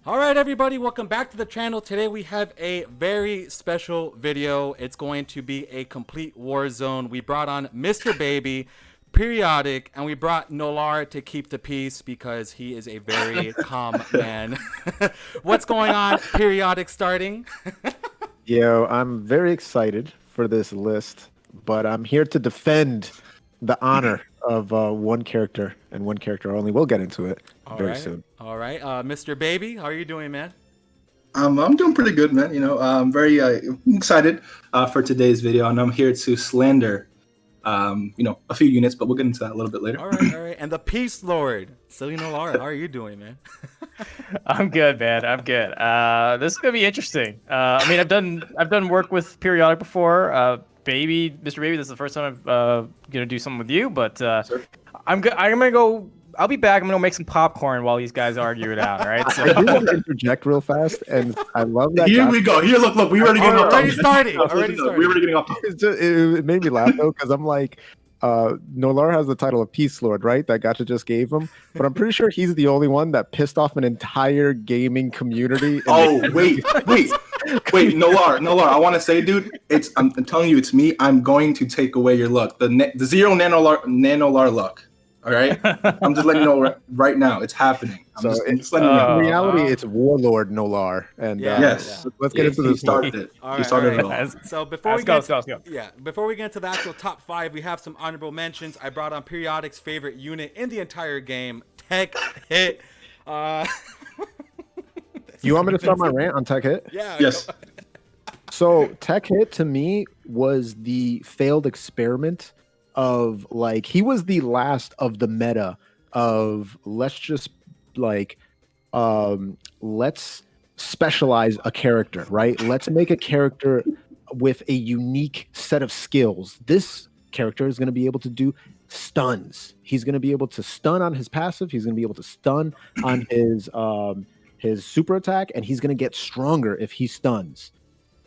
All right, everybody, welcome back to the channel. Today we have a very special video. It's going to be a complete war zone. We brought on Mr. Baby, Periodik, and we brought Nolar to keep the peace because he is a very calm man. What's going on? Periodik starting. Yo, I'm very excited for this list, but I'm here to defend the honor of one character and one character only. We'll get into it very soon. All right, Mr. Baby, how are you doing, man? I'm doing pretty good, man. I'm very excited for today's video, and I'm here to slander, a few units, but we'll get into that a little bit later. All right. And the Peace Lord, Zeno Trunks, how are you doing, man? I'm good, man. I'm good. This is gonna be interesting. I've done work with Periodic before. Mr. Baby, this is the first time I'm gonna do something with you, but I'm gonna go. I'll be back. I'm gonna make some popcorn while these guys argue it out. All right. So. I do want to interject real fast, and I love that. Here we go. Here, look. We already getting off topic. We're already getting off topic. It made me laugh though, because I'm like, Nolar has the title of Peace Lord, right? That Gacha just gave him, but I'm pretty sure he's the only one that pissed off an entire gaming community. Oh wait, Nolar. I want to say, dude, I'm telling you, it's me. I'm going to take away your luck. The zero nanolar luck. All right, I'm just letting you know right now it's happening. I'm just letting you know. In reality, it's Warlord Nolar, and yes, let's get into this. He started it. He started it all. So before we get into the actual top 5, we have some honorable mentions. I brought on Periodic's favorite unit in the entire game, Tech Hit. You want me to start my rant on Tech Hit? Yeah. Yes. So Tech Hit to me was the failed experiment of he was the last of the meta of let's specialize a character, right? Let's make a character with a unique set of skills. This character is going to be able to do stuns. He's going to be able to stun on his passive. He's going to be able to stun on his super attack, and he's going to get stronger if he stuns.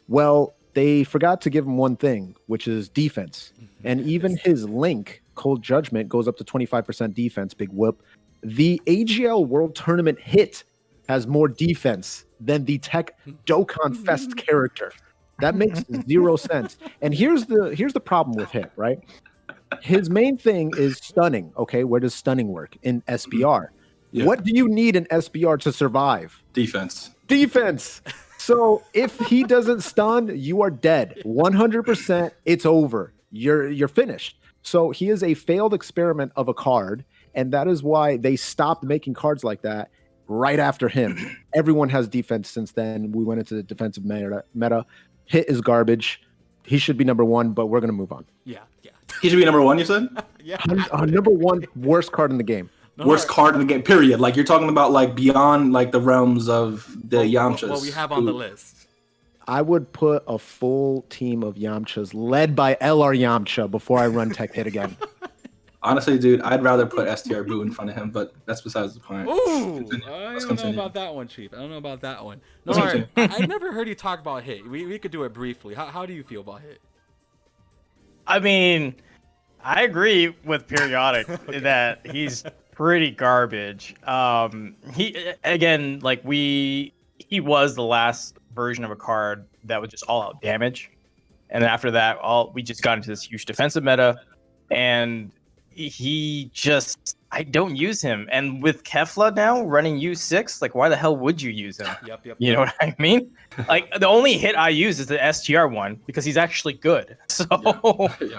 Well, they forgot to give him one thing, which is defense. And even his link, Cold Judgment, goes up to 25% defense, big whoop. The AGL World Tournament hit has more defense than the Tech Dokkan Fest character. That makes zero sense. And here's the problem with hit, right? His main thing is stunning. Okay, where does stunning work? In SBR. Yeah. What do you need in SBR to survive? Defense. So if he doesn't stun, you are dead. 100%, it's over. You're finished. So he is a failed experiment of a card, and that is why they stopped making cards like that right after him. Everyone has defense since then. We went into the defensive meta. Hit is garbage. He should be number 1, but we're going to move on. Yeah. He should be number 1, you said? Yeah. Number 1 worst card in the game. Worst card in the game, period. Like, you're talking about, beyond, the realms of the Yamchas. What we have on the list. I would put a full team of Yamchas led by LR Yamcha before I run Tech Hit again. Honestly, dude, I'd rather put STR Boo in front of him, but that's besides the point. Ooh, I don't know about that one, Chief. I don't know about that one. No, I've never heard you talk about Hit. We could do it briefly. How do you feel about Hit? I mean, I agree with Periodic that he's pretty garbage. He was the last version of a card that was just all out damage, and after that we just got into this huge defensive meta, and I don't use him. And with Kefla now running U6, why the hell would you use him? Yep. You know what I mean? The only hit I use is the STR one because he's actually good. So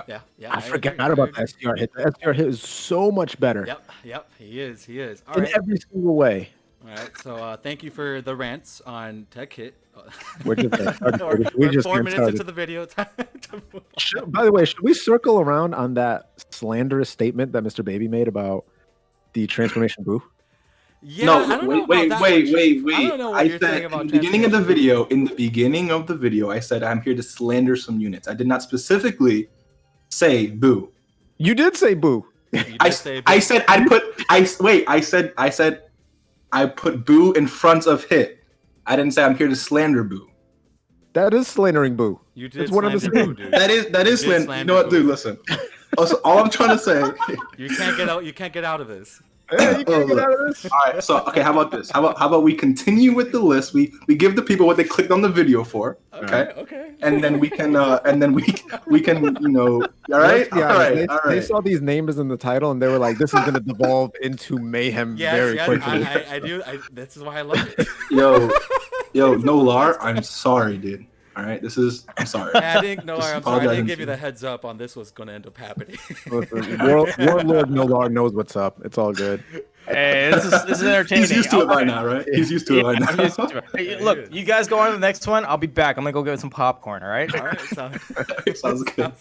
yeah. I forgot about the STR hit. The STR hit is so much better. Yep. He is. All in right. every single way. All right, so thank you for the rants on Tech Hit. We're just 4 minutes into the video. By the way, should we circle around on that slanderous statement that Mr. Baby made about the transformation Boo? Yeah, no, wait. I said in the beginning of the video, I said I'm here to slander some units. I did not specifically say Boo. You did say Boo. I said I put Boo in front of Hit. I didn't say I'm here to slander Boo. That is slandering Boo. You did slander Boo, dude. That is slander. You know what, dude? Listen. Also, all I'm trying to say. You can't get out of this. Hey, you can't get out of this. All right, so okay, how about this? How about we continue with the list? We give the people what they clicked on the video for. Okay. Right? Okay. And then we can all right, Let's be all honest, right, all they right. saw these names in the title and they were like, "This is gonna devolve into mayhem very Yes, quickly." I do. This is why I love it. Yo, Nolar, I'm sorry, dude. All right, I'm sorry. I think no, Just I'm sorry. I apologize didn't give you to the heads up on this was going to end up happening. Listen, Warlord Nolar knows what's up. It's all good. Hey, this is entertaining. He's used to it by now, right? He's used to it by now. I'm used to it. Hey, look, you guys go on to the next one. I'll be back. I'm gonna go get some popcorn. All right. All right, sounds Sounds good.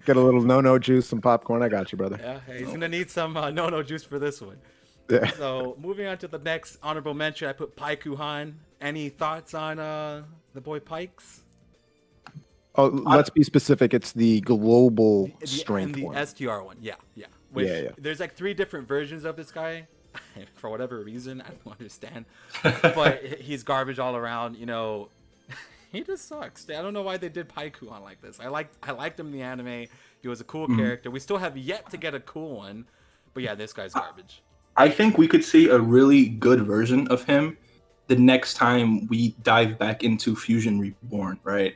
Get a little no juice, some popcorn. I got you, brother. Yeah, hey, he's gonna need some no juice for this one. Yeah. So moving on to the next honorable mention, I put Pycon. Any thoughts on the boy Pikes? Oh, let's be specific. It's the global And strength the one. STR one, yeah. Which, Yeah. There's like 3 different versions of this guy. For whatever reason, I don't understand. But he's garbage all around. You know, he just sucks. I don't know why they did Pycon like this. I liked him in the anime. He was a cool character. We still have yet to get a cool one. But yeah, this guy's garbage. I think we could see a really good version of him the next time we dive back into Fusion Reborn, right?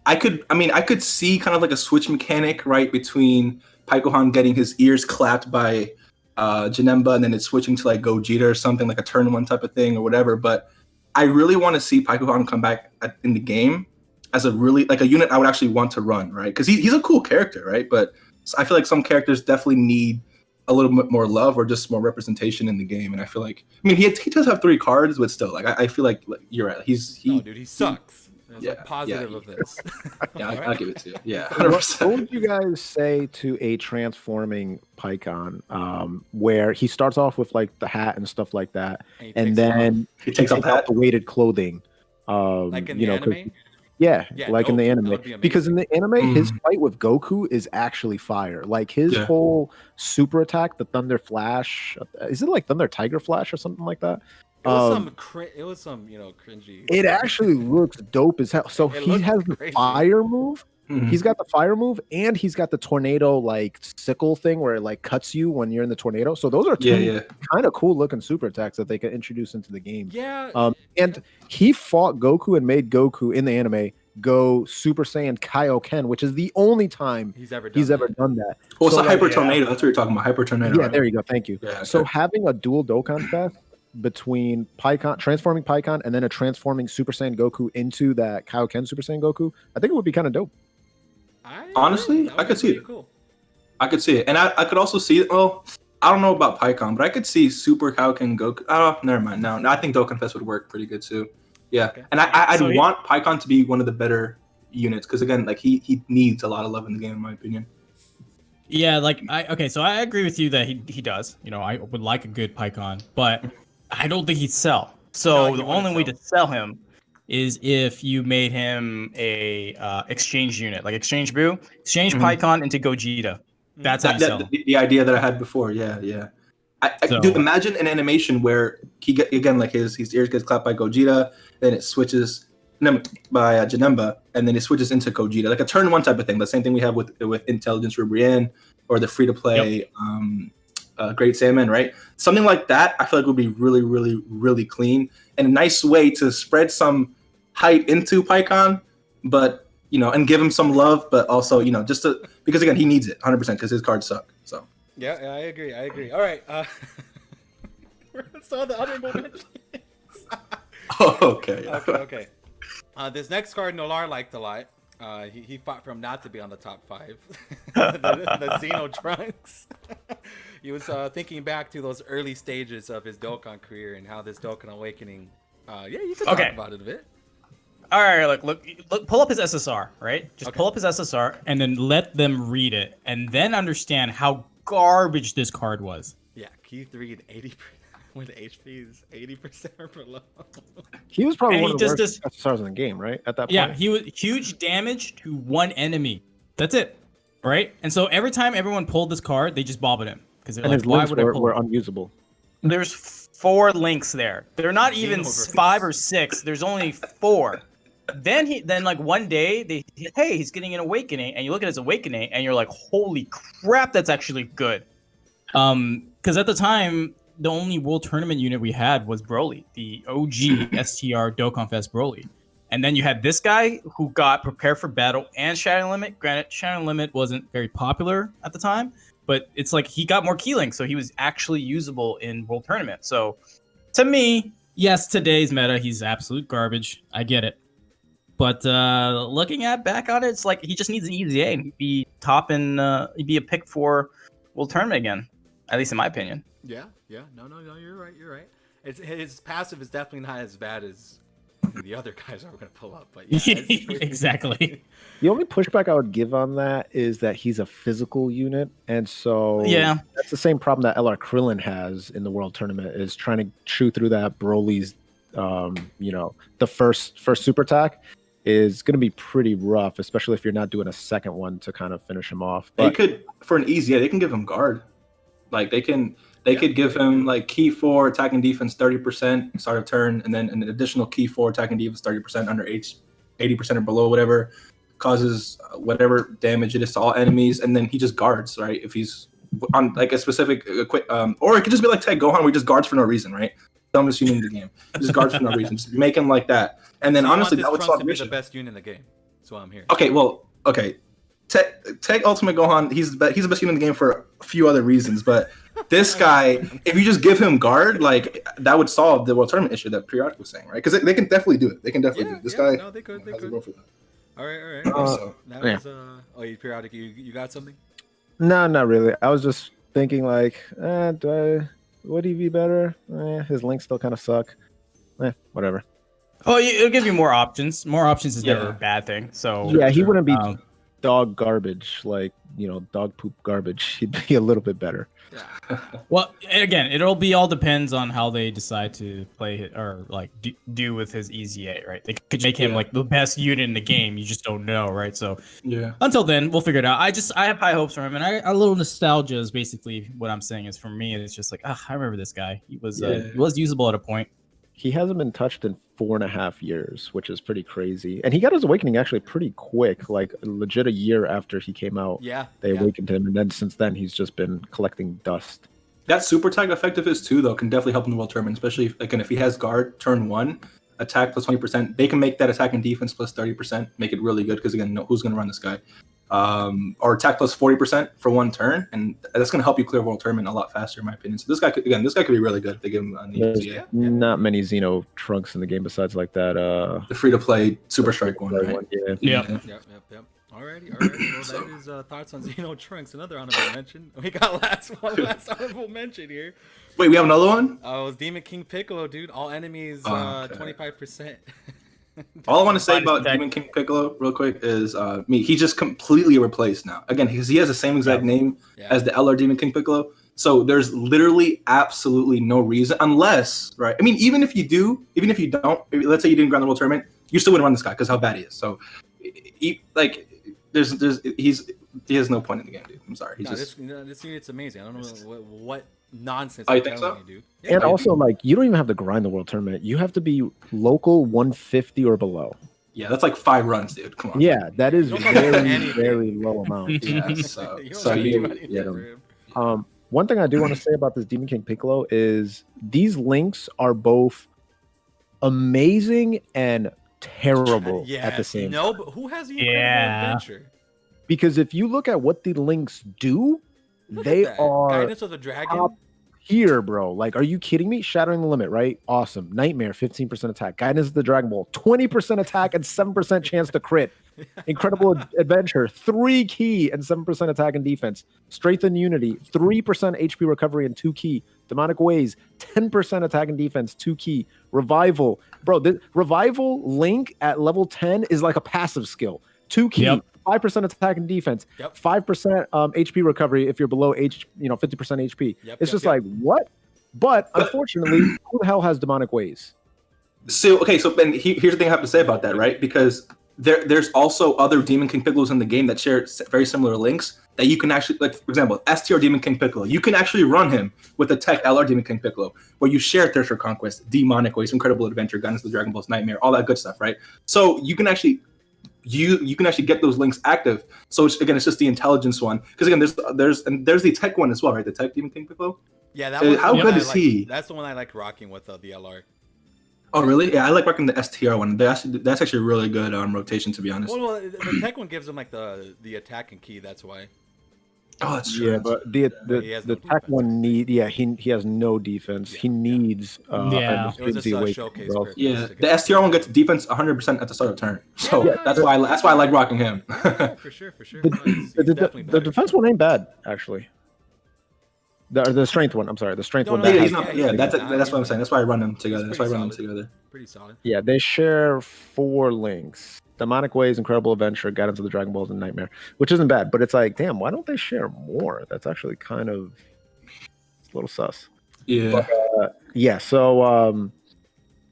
I could see kind of like a switch mechanic, right, between Pycon getting his ears clapped by Janemba and then it's switching to like Gogeta or something, like a turn 1 type of thing or whatever. But I really want to see Pycon come back in the game as a really like a unit I would actually want to run, right? Because he's a cool character, right? But I feel like some characters definitely need a little bit more love or just more representation in the game. And I feel like, I mean, he does have 3 cards, but still, like I feel like you're right. No, dude, he sucks. There's yeah, a positive of this. Yeah, I'll give it to you. Yeah, What 100%. would you guys say to a transforming Pycon, where he starts off with like the hat and stuff like that, And he and takes it then He takes off out hat. the weighted clothing? like in the 'cause- anime. Yeah, Yeah, like in the dope. That anime. would be Because in the anime, his Mm. fight with Goku is actually fire. Like his Yeah. whole super attack, the Thunder Flash, is it like Thunder Tiger Flash or something like that? It was Um, some cringy. It actually looks dope as hell. So It he looks has the crazy. fire move. Mhm. He's got the fire move, and he's got the tornado like sickle thing where it like cuts you when you're in the tornado. So those are 2 yeah. kind of cool looking super attacks that they can introduce into the game. Yeah. And he fought Goku and made Goku in the anime go Super Saiyan Kaioken, which is the only time he's ever done that. Well, it's So, a like, hyper tornado. That's what you're talking about. Hyper tornado. yeah, right? there you go. Thank you. Yeah, So okay. having a dual Dokkan fest between Pycon, transforming Pycon, and then a transforming Super Saiyan Goku into that Kaioken Super Saiyan Goku, I think it would be kind of dope. Honestly, That would I could be see pretty it. Cool. I could see it, and I could also see it. Well, I don't know about Pycon, but I could see Super Kaioken Goku. Oh, never mind. No, I think Dokkan Fest would work pretty good too. Yeah, Okay. and I'd So he- want Pycon to be one of the better units because again, like he needs a lot of love in the game, in my opinion. Yeah, like so I agree with you that he does. You know, I would like a good Pycon, but I don't think he'd sell. So No, he the wouldn't only way sell. to sell him is if you made him a exchange unit, like exchange Mhm. Pycon into Gogeta. That's how you sell him. The idea that I had before. Yeah. So- Dude, imagine an animation where he get again like his ears gets clapped by Gogeta, then it switches by Janemba, and then it switches into Gogeta, like a turn 1 type of thing. The same thing we have with Intelligence Rubrian or the free to play Great Saiyaman, right? Something like that, I feel like would be really, really, really clean and a nice way to spread some hype into Pycon, but and give him some love, but also just because again he needs it 100% because his cards suck. So. Yeah, I agree. All right. So the honorable mentions. Oh, okay. Okay. This next card, Nolar liked a lot. He fought for him not to be on the top 5. the Zeno Trunks. He was thinking back to those early stages of his Dokkan career and how this Dokkan Awakening. Yeah, you can talk Okay. about it a bit. All right, look, pull up his SSR, right? Just Okay. pull up his SSR and then let them read it, and then understand how garbage this card was. Yeah, key 3 and 80% when the HP is 80% or below. He was probably And one he of the just worst does- SSRs in the game, right? At that point. Yeah, he was huge damage to one enemy. That's it, right? And so every time everyone pulled this card, they just bobbed him because they're And like, his "Why links would I pull?" were it? unusable. There's 4 links there. They're not even Xenoverse. 5 or 6. There's only 4. Then like one day hey, he's getting an awakening, and you look at his awakening, and you're like, holy crap, that's actually good. Because at the time, the only World Tournament unit we had was Broly, the OG STR Dokkan Fest Broly. And then you had this guy who got Prepared for Battle and Shadow Limit. Granted, Shadow Limit wasn't very popular at the time, but it's like he got more key links, so he was actually usable in World Tournament. So to me, yes, today's meta, he's absolute garbage. I get it. But looking back on it, it's like he just needs an easy A and he'd be top in, he'd be a pick for World Tournament again, at least in my opinion. Yeah. No, you're right. His passive is definitely not as bad as the other guys are going to pull up. But yeah, exactly. The only pushback I would give on that is that he's a physical unit, and so that's the same problem that LR Krillin has in the World Tournament, is trying to chew through that Broly's, the first super attack is going to be pretty rough, especially if you're not doing a second one to kind of finish him off. But they could, for an easy, they can give him guard. Like they could give him like key 4 attack and defense 30% start of turn, and then an additional key 4 attack and defense 30% under 80% or below, whatever causes whatever damage it is to all enemies, and then he just guards, right? If he's on like a specific or it could just be like Tag Gohan, where he just guards for no reason, right? Dumbest unit in the game, he just guards for no reason. Just make him like that, and then honestly, that would solve the be mission. the best unit in the game. That's why I'm here. Okay. Tech Ultimate Gohan, he's the best unit in the game for a few other reasons, but this guy, if you just give him guard, like that would solve the World Tournament issue that Periodik was saying, right? Because they can definitely do it. They can definitely do it. This guy, no, they could. All right. That was Periodic. You got something? No, not really. I was just thinking like, would he be better? His links still kind of suck. Whatever. Oh, it'll give you more options. More options is never a bad thing. So yeah, he wouldn't be dog garbage, like dog poop garbage. He'd be a little bit better. Well, again, it'll be all depends on how they decide to play it or like do with his EZA, right? They could make him like the best unit in the game. You just don't know, right? So until then, we'll figure it out. I have high hopes for him, and a little nostalgia is basically what I'm saying. Is for me, it's just like I remember this guy. He was usable at a point. He hasn't been touched in 4.5 years, which is pretty crazy. And he got his awakening actually pretty quick, like legit a year after he came out. They awakened him, and then since then he's just been collecting dust. That super tag effect of his too, though, can definitely help in the World Tournament, especially if he has guard turn 1, attack plus 20%. They can make that attack and defense plus 30%, make it really good because again, who's going to run this guy? Or attack plus 40% for one turn, and that's going to help you clear World Tournament a lot faster, in my opinion. So this guy could be really good if they give him an EZA. Not many Zeno Trunks in the game besides like that. The free-to-play Super Strike one, right? Yep. Alrighty. Well, that is thoughts on Zeno Trunks. Another honorable mention. We got last honorable mention here. Wait, we have another one? Oh, it was Demon King Piccolo, dude. All enemies, 25%. All I want to say about Demon King Piccolo real quick is he's just completely replaced now. Again, because he has the same exact name as the LR Demon King Piccolo. So there's literally absolutely no reason, unless, right? I mean, even if you don't, let's say you didn't grind the World Tournament, you still wouldn't run this guy because how bad he is. So, he has no point in the game, dude. I'm sorry. This unit's amazing. I don't know what nonsense. Oh, you think so? Dude. Yeah, and also, like, you don't even have to grind the World Tournament. You have to be local 150 or below. Yeah, that's like 5 runs, dude. Come on. Yeah, that is very low amount. Yeah, one thing I do want to say about this Demon King Piccolo is these links are both amazing and terrible at the same time. But who has the incredible adventure? Because if you look at what the links do, they are Guidance of the Dragon. Here, bro. Like, are you kidding me? Shattering the Limit, right? Awesome. Nightmare, 15% attack. Guidance of the Dragon Ball, 20% attack and 7% chance to crit. Incredible Adventure, 3 key and 7% attack and defense. Strength and Unity, 3% HP recovery and 2 key. Demonic Ways, 10% attack and defense, 2 key. Revival. Bro, the Revival link at level 10 is like a passive skill. 2 key. 5% attack and defense, 5% HP recovery if you're below 50% HP. It's just like, what? But unfortunately, who the hell has Demonic Ways? So Ben, here's the thing I have to say about that, right? Because there's also other Demon King Piccolos in the game that share very similar links that you can actually, like, for example, STR Demon King Piccolo. You can actually run him with the Tech LR Demon King Piccolo, where you share Thirst for Conquest, Demonic Ways, Incredible Adventure, Guidance of the Dragon Balls, Nightmare, all that good stuff, right? So you can actually you can actually get those links active. So it's just the intelligence one. Because again, there's the tech one as well, right? The tech Demon King Piccolo. Yeah, that was How the one good I is like. he? That's the one I like rocking with the LR. Oh really? Yeah, I like rocking the STR one. That's actually a really good rotation, to be honest. Well, the tech one gives him like the attack and key. That's why. Oh, that's true. Yeah, but He has no the tech defense. one he has no defense. Yeah, He needs Yeah. It was just a showcase. bro. purpose Yeah, to get- the STR one gets defense 100% at the start of turn. So Yeah, that's why I like rocking him. Yeah, for sure. No, he's definitely The better. defense one ain't bad actually. The strength one. I'm sorry, the strength No, one. no, that Yeah, has- he's not. yeah, Yeah, he's that's not. what I'm saying. That's why I run them together. That's why I pretty run them solid. together. Pretty solid. Yeah, they share 4 links. Demonic Ways, Incredible Adventure, Guidance of the Dragon Balls, and Nightmare, which isn't bad, but it's like, damn, why don't they share more? That's actually kind of it's a little sus. Yeah. Yeah, so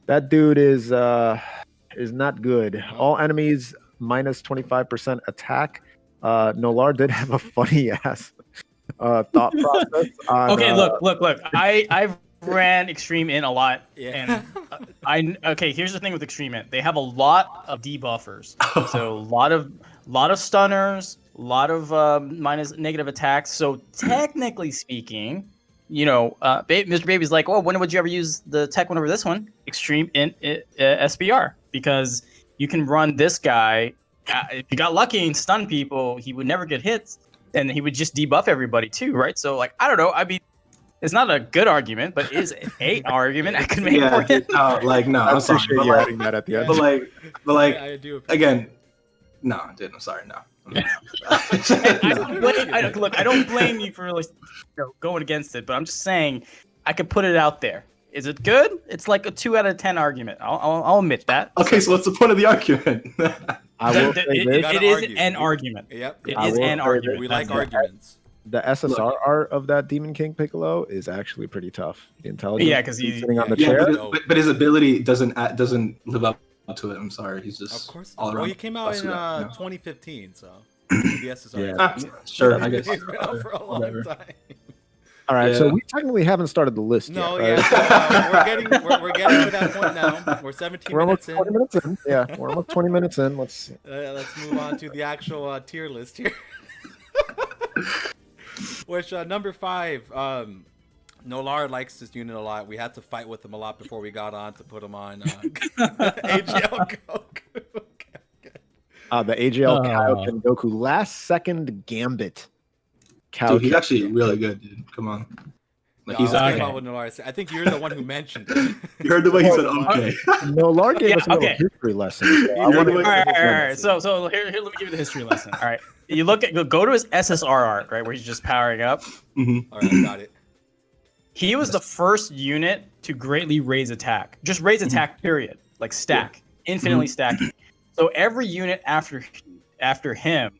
that dude is not good. All enemies minus 25% attack. Nolar did have a funny ass thought process. On, Okay, look. I've ran Extreme In a lot, Yeah. and okay. Here's the thing with Extreme In: they have a lot of debuffers, so a lot of stunners, a lot of minus negative attacks. So technically speaking, Mr. Baby's like, "Oh, when would you ever use the tech one over this one? Extreme In SBR, because you can run this guy. If you got lucky and stun people, he would never get hits." And he would just debuff everybody too, right? So, like, I don't know. I mean, it's not a good argument, but it is an argument I can make Yeah. for it. No, I I'm sorry. appreciate But you like, adding that at the end. but like, I do. again, no, dude. I'm sorry. No. Look, I don't blame you for going against it, but I'm just saying I could put it out there. Is it good? It's like a 2 out of 10 argument. I'll admit that. Okay, so what's the point of the argument? I will say this. gotta It is argue. an argument. Yep. It I is will an say argument. We That's like it. arguments. The SSR art of that Demon King Piccolo is actually pretty tough. The intelligence. Yeah, 'cause he's sitting on the Yeah, chair. but his ability doesn't live up to it. I'm sorry. He's just Of course. all around. Well, he came out in busted up, you know? 2015, so the SSR. Yeah. Ah, sure, I guess. He's been out for a long Whatever. time. All right, so Yeah. we technically haven't started the list No, yet. yeah. right? So, we're getting to that point now. We're 17 We're almost minutes in. 20 minutes in. Yeah, we're almost 20 minutes in. Let's. Let's move on to the actual tier list here. Which number 5, Nolar likes this unit a lot. We had to fight with him a lot before we got on to put him on AGL Goku. The AGL Oh. Kaioken Goku last second Gambit. Dude, he's Kaioken. actually really good, dude. Come on. Like, No, he's I okay. like what Nolar said. I think you're the one who mentioned it. You heard the way he said, okay. Nolar gave Yeah, us a little okay. history lesson. So I All wanna- right, All right. So here, let me give you the history lesson. All right. You go to his SSR art, right, where he's just powering up. Mhm. All right, got it. He was the first unit to greatly raise attack. Just raise attack, period. Like stack, infinitely stacking. So every unit after him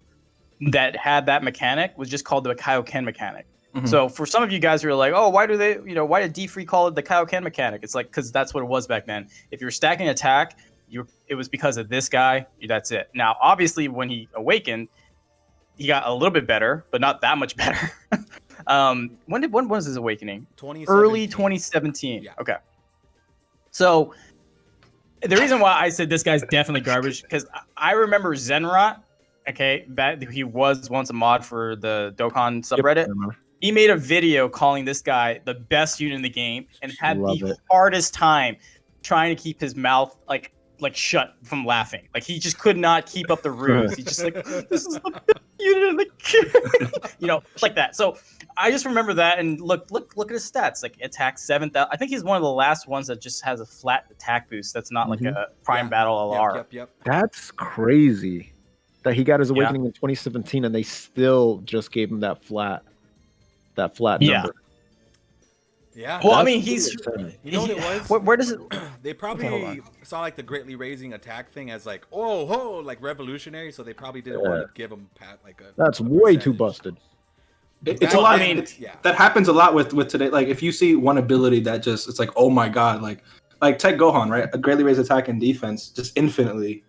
that had that mechanic was just called the Kaioken mechanic. Mhm. So for some of you guys who are like, oh, why did D3 call it the Kaioken mechanic? It's like, because that's what it was back then. If you're stacking attack, it was because of this guy. That's it. Now, obviously, when he awakened, he got a little bit better, but not that much better. When was his awakening? 2017. Early 2017. Yeah. Okay. So the reason why I said this guy's definitely garbage, because I remember Zenrot, okay, he was once a mod for the Dokkan subreddit. He made a video calling this guy the best unit in the game and had Love the it. hardest time trying to keep his mouth like shut from laughing. Like he just could not keep up the ruse. He's just like, this is the best unit in the game. Like that. So I just remember that, and look at his stats. Like attack 7,000. I think he's one of the last ones that just has a flat attack boost. That's not like a prime Yeah. battle LR. Yep. That's crazy. That he got his Yeah. awakening in 2017, and they still just gave him that flat Yeah. number. Yeah. Well, I That's mean, pretty he's. insane. You know what it was? Where does it? They hold probably on. saw like the greatly raising attack thing as like, oh, like revolutionary. So they probably didn't want to give him like a. That's a way too percentage. busted. It's a lot. I mean, That happens a lot with today. Like if you see one ability that just it's like, oh my god, like Tech Gohan, right? A greatly raised attack and defense, just infinitely.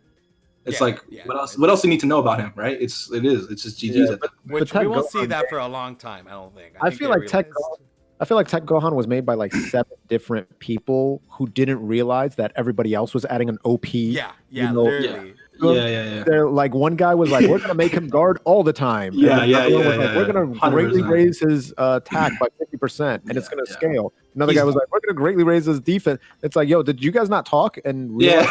It's Yeah, like yeah. what else? What else do you need to know about him, right? It's just GG's. Yeah, at that. Which Tech we won't Gohan- see that for a long time. I don't think. I think feel they like Tech realized- I feel like Tech Gohan was made by like 7 different people who didn't realize that everybody else was adding an OP. Yeah, you know, literally. to him. Yeah. They're like, one guy was like, we're gonna make him guard all the time. And Yeah, another one was like, we're gonna 100%. greatly raise his attack by 50%, and it's gonna scale. Another guy was like, we're gonna greatly raise his defense. It's like, yo, did you guys not talk? And Yeah.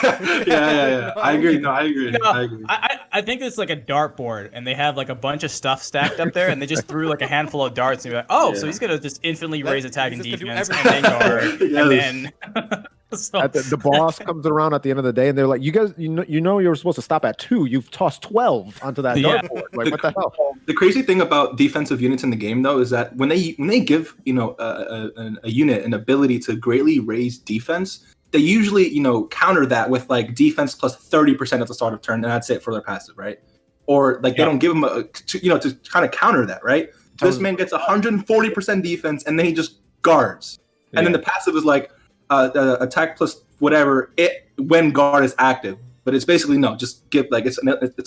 I agree. No, I agree. No, I agree. I think it's like a dartboard, and they have like a bunch of stuff stacked up there, and they just threw like a handful of darts, and you're like, oh, so he's gonna just infinitely raise attack and he's just defense, gonna and do then guard, and Yes. then. So, the boss comes around at the end of the day, and they're like, you guys, you know, you were supposed to stop at 2. You've tossed 12 onto that Yeah. dartboard. Like, what the hell? The crazy thing about defensive units in the game, though, is that when they give a unit an ability to greatly raise defense, they usually counter that with like defense plus 30% at the start of turn, and that's it for their passive, right? Or like they don't give them to kind of counter that, right? So this man gets 140% defense, and then he just guards, and then the passive is like attack plus whatever it when guard is active. But it's basically just give like it's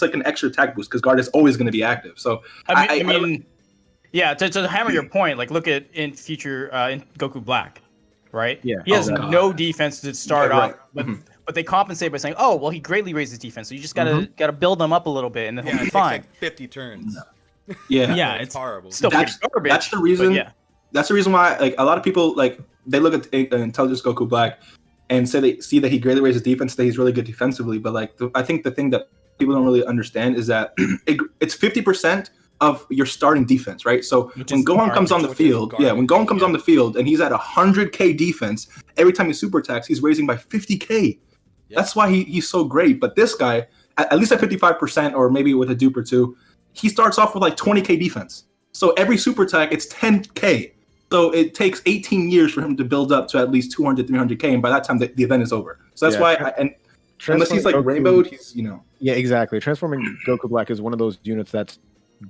like an extra attack boost because guard is always going to be active. So I mean, yeah. To hammer your point, like look at in future in Goku Black, right? Yeah. He has no defense to start off, right. but they compensate by saying, oh, well, he greatly raises defense, so you just gotta build them up a little bit, and then he'll Yeah, be it takes fine. like 50 turns. Yeah, It's horrible. Still That's- pretty garbage. that's the reason- but yeah. That's the reason why like a lot of people like they look at Intelligence Goku Black and say they see that he greatly raises defense, that he's really good defensively. But like I think the thing that people don't really understand is that it's 50% of your starting defense, right? So Which when is Gohan comes on the garbage, which is field, when Gohan comes on the field and he's at 100k defense, every time he super attacks, he's raising by 50k. That's why he's so great. But this guy, at least at 55%, or maybe with a dupe or two, he starts off with like 20k defense. So every super attack, it's 10k. So it takes 18 years for him to build up to at least 200, 300k, and by that time the event is over. So that's why, unless he's like rainbowed, he's Yeah, exactly. Transforming Goku Black is one of those units that's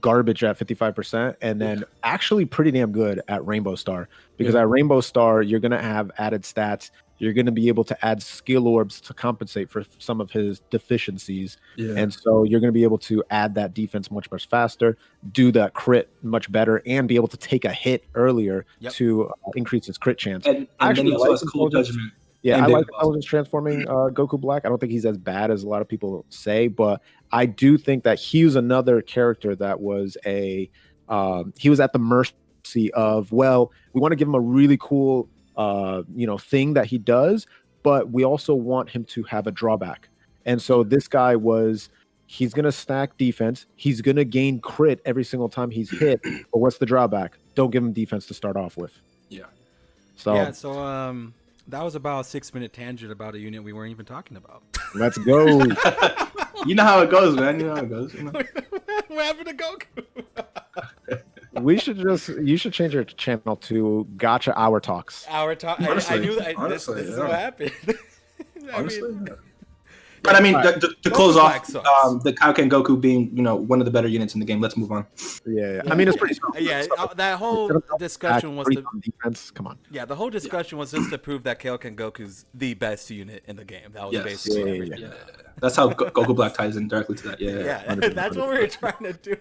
garbage at 55%, and then actually pretty damn good at Rainbow Star, because at Rainbow Star you're gonna have added stats. You're going to be able to add skill orbs to compensate for some of his deficiencies. And so you're going to be able to add that defense much faster, do that crit much better, and be able to take a hit earlier to increase his crit chance. And then he also has cool judgment. Yeah, I like Intelligence transforming Goku Black. I don't think he's as bad as a lot of people say, but I do think that he was another character that was he was at the mercy of, well, we want to give him a really cool thing that he does, but we also want him to have a drawback. And so this guy he's going to stack defense. He's going to gain crit every single time he's hit. But what's the drawback? Don't give him defense to start off with. Yeah. So that was about a 6-minute tangent about a unit we weren't even talking about. Let's go. You know how it goes, man. You know how it goes. What happened to Goku? You should change your channel to Gotcha Hour Talks. Our talk. Honestly, I knew that. honestly, this is yeah. what happened. Honestly, but I mean, to close Goku off, Black sucks. the Kaioken Goku being, one of the better units in the game. Let's move on. Yeah. I mean, it's pretty strong. Yeah, that whole discussion was on defense. Come on. the whole discussion was just to prove that Kaioken Goku's the best unit in the game. That was basically everything. Yeah. That's how Goku Black ties in directly to that. Yeah, 100%. that's what we were trying to do.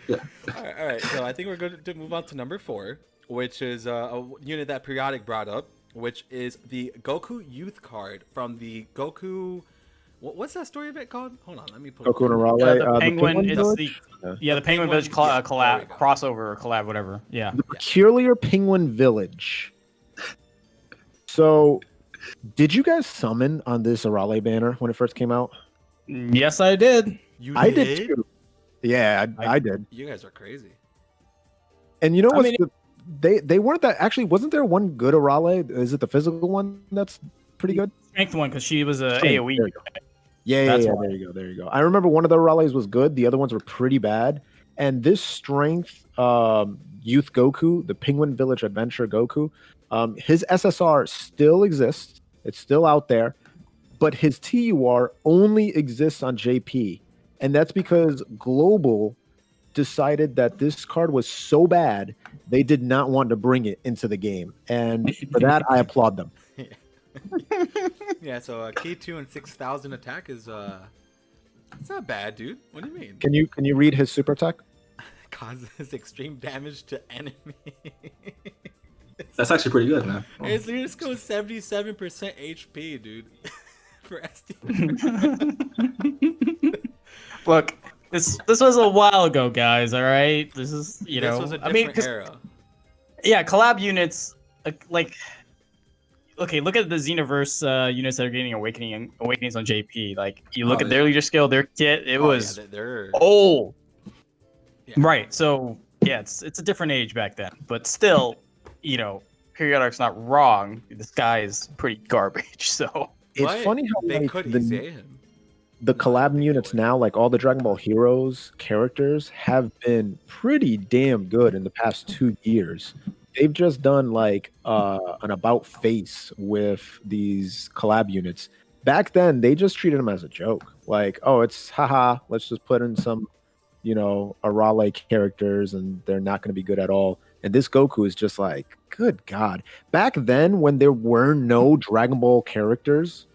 Yeah. All right. So I think we're going to move on to number 4, which is a unit that Periodic brought up, which is the Goku Youth card from the Goku. What's that story event called? Hold on, let me pull. Goku and Arale. The Penguin. It's Village? the Penguin Village collab, crossover or collab, whatever. Yeah. The Peculiar Penguin Village. So, did you guys summon on this Arale banner when it first came out? Yes, I did. I did too. Yeah, I did. You guys are crazy. And you know I what? mean, They weren't that. Actually, wasn't there one good Arale? Is it the physical one that's pretty good? Strength one because she was a Strength, AOE. there you go. Yeah, That's yeah. why. There you go. I remember one of the Arales was good. The other ones were pretty bad. And this strength youth Goku, the Penguin Village Adventure Goku, his SSR still exists. It's still out there, but his TUR only exists on JP. And that's because Global decided that this card was so bad, they did not want to bring it into the game. And for that, I applaud them. Yeah, so key 2 and 6,000 attack is it's not bad, dude. What do you mean? Can you read his super attack? Causes extreme damage to enemy. That's actually pretty good, man. His leader skill is 77% HP, dude. for SD. Look, this was a while ago, guys. All right, this is This was a different era. Yeah, collab units like. Okay, look at the Xenoverse units that are getting awakenings on JP. Like you look at their leader skill, their kit, it was they're old. Yeah. Right. So yeah, it's a different age back then, but still, Periodic's not wrong. This guy is pretty garbage. So It's funny how they like, could say him. the collab units now, like all the Dragon Ball Heroes characters, have been pretty damn good in the past 2 years. They've just done like an about face with these collab units. Back then, they just treated them as a joke. Like, oh, it's haha, let's just put in some, Arale characters and they're not going to be good at all. And this Goku is just like, good God. Back then, when there were no Dragon Ball characters,